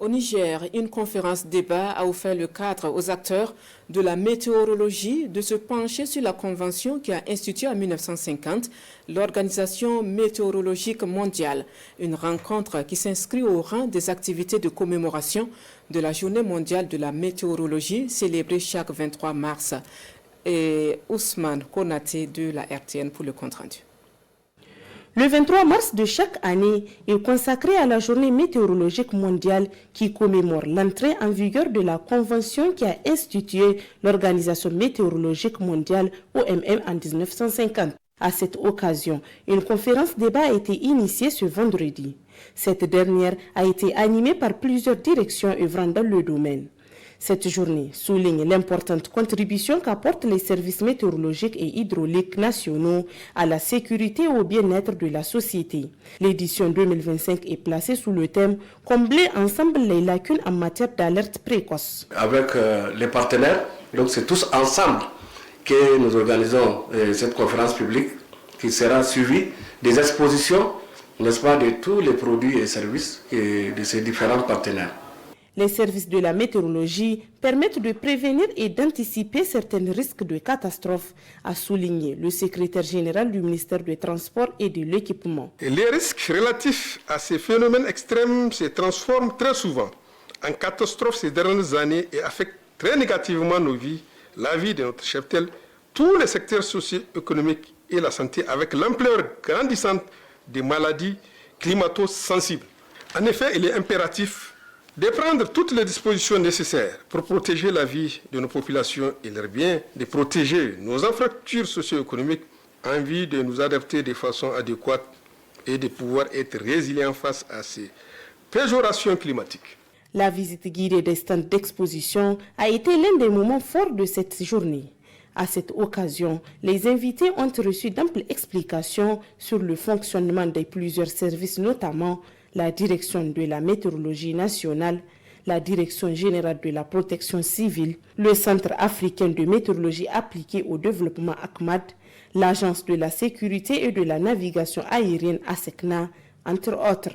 Au Niger, une conférence débat a offert le cadre aux acteurs de la météorologie de se pencher sur la convention qui a institué en 1950 l'Organisation météorologique mondiale, une rencontre qui s'inscrit au rang des activités de commémoration de la Journée mondiale de la météorologie célébrée chaque 23 mars. Et Ousmane Konaté de la RTN pour le compte-rendu. Le 23 mars de chaque année est consacré à la journée météorologique mondiale qui commémore l'entrée en vigueur de la convention qui a institué l'Organisation météorologique mondiale OMM en 1950. À cette occasion, une conférence débat a été initiée ce vendredi. Cette dernière a été animée par plusieurs directions œuvrant dans le domaine. Cette journée souligne l'importante contribution qu'apportent les services météorologiques et hydrauliques nationaux à la sécurité et au bien-être de la société. L'édition 2025 est placée sous le thème « Combler ensemble les lacunes en matière d'alerte précoce ». Avec les partenaires, donc c'est tous ensemble que nous organisons cette conférence publique qui sera suivie des expositions, n'est-ce pas, de tous les produits et services de ces différents partenaires. Les services de la météorologie permettent de prévenir et d'anticiper certains risques de catastrophes, a souligné le secrétaire général du ministère des Transports et de l'Équipement. Les risques relatifs à ces phénomènes extrêmes se transforment très souvent en catastrophes ces dernières années et affectent très négativement nos vies, la vie de notre cheptel, tous les secteurs socio-économiques et la santé avec l'ampleur grandissante des maladies climato-sensibles. En effet, il est impératif de prendre toutes les dispositions nécessaires pour protéger la vie de nos populations et leurs biens, de protéger nos infrastructures socio-économiques en vue de nous adapter de façon adéquate et de pouvoir être résilients face à ces péjorations climatiques. La visite guidée des stands d'exposition a été l'un des moments forts de cette journée. À cette occasion, les invités ont reçu d'amples explications sur le fonctionnement des plusieurs services, notamment la direction de la météorologie nationale, la direction générale de la protection civile, le Centre africain de météorologie appliquée au développement ACMAD, l'Agence de la sécurité et de la navigation aérienne ASECNA, entre autres.